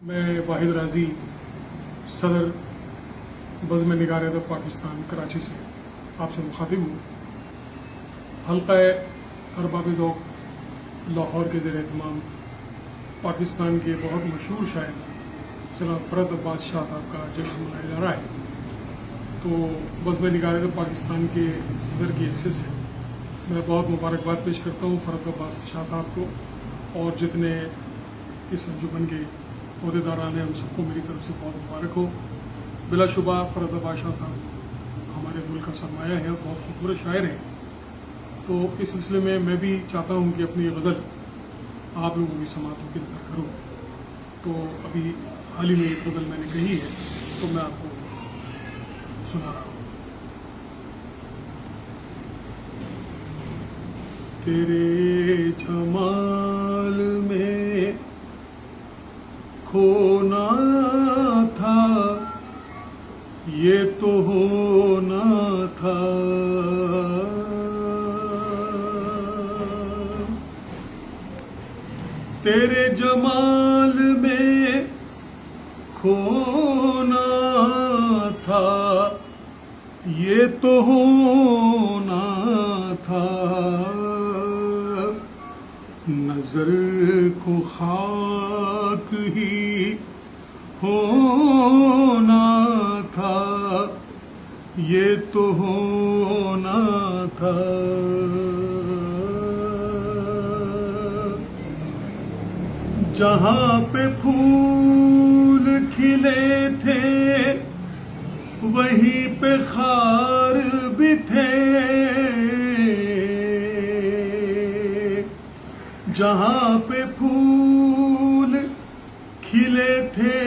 میں واحد راضی صدر بزم نگار ادب پاکستان کراچی سے آپ سے مخاطب ہوں۔ حلقہ ارباب ذوق لاہور کے زیر اہتمام پاکستان کے بہت مشہور شاعر جناب فرد عباس شاہ صاحب کا جشن منایا جا رہا ہے، تو بزم نگار ادب پاکستان کے صدر کی حیثیت سے میں بہت مبارکباد پیش کرتا ہوں فرد عباس شاہ صاحب کو، اور جتنے اس انجمن کے عہدیداران ہیں ان سب کو میری طرف سے بہت مبارک ہو۔ بلا شبہ فرد عباس شاہ صاحب ہمارے ملک کا سرمایہ ہے اور بہت خوبصورت شاعر ہیں، تو اس سلسلے میں بھی چاہتا ہوں کہ اپنی یہ غزل آپ لوگوں کی سماعتوں کی انتظار کروں۔ تو ابھی حال ہی میں ایک غزل میں نے کہی ہے تو میں آپ کو سنا رہا ہوں۔ تیرے جمال میں کھونا تھا، یہ تو ہونا تھا، تیرے جمال میں کھونا تھا، یہ تو ہونا تھا، نظر کو خاک ہی ہونا تھا، یہ تو ہونا تھا، جہاں پہ پھول کھلے تھے وہیں پہ خار بھی تھے، جہاں پہ پھول کھلے تھے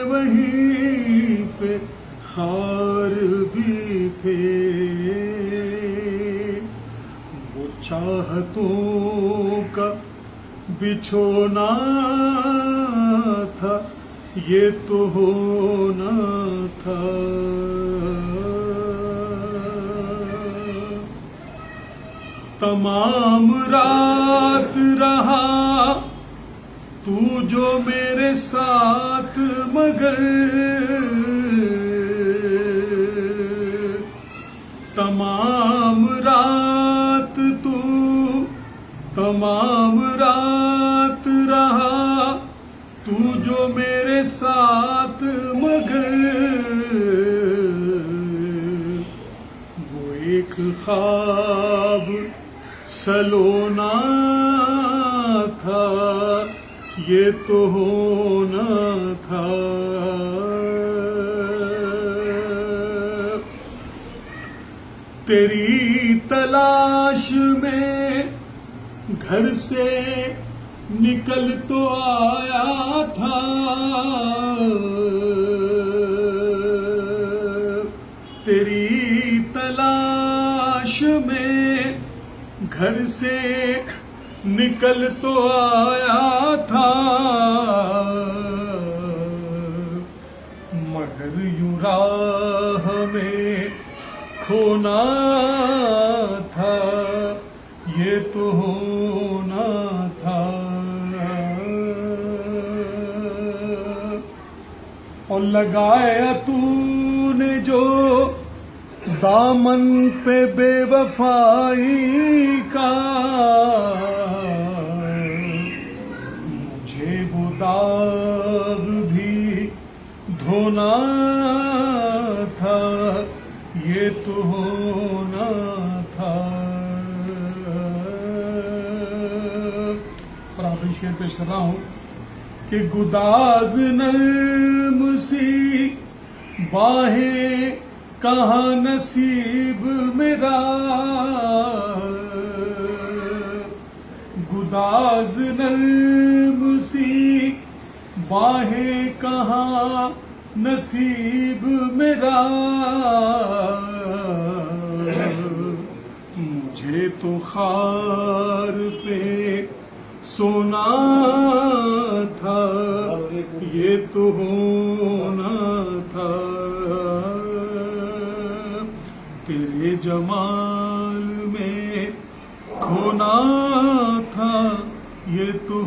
وہیں پہ خار بھی تھے، وہ چاہتوں کا بچھونا تھا، یہ تو ہونا تھا، تمام رات رہا تو جو میرے ساتھ، مگر تمام رات تمام رات رہا تو جو میرے ساتھ، مگر وہ ایک خواب سلونا تھا، یہ تو ہونا تھا، تیری تلاش میں گھر سے نکل تو آیا تھا، تیری تلاش میں گھر سے نکل تو آیا تھا، مگر یوں راہ میں کھونا تھا، یہ تو ہونا تھا، اور لگایا تو نے جو دامن پہ بے وفائی کا، مجھے وہ داغ بھی دھونا تھا، یہ تو ہونا تھا، اور آخری شعر پیش کر رہا ہوں کہ گداز نرم سی باہیں کہاں نصیب میرا، گداز نرم سی باہیں کہاں نصیب میرا، مجھے تو خار پہ سونا تھا، یہ تو ہونا تھا، تیرے جمال میں کھونا تھا، یہ تو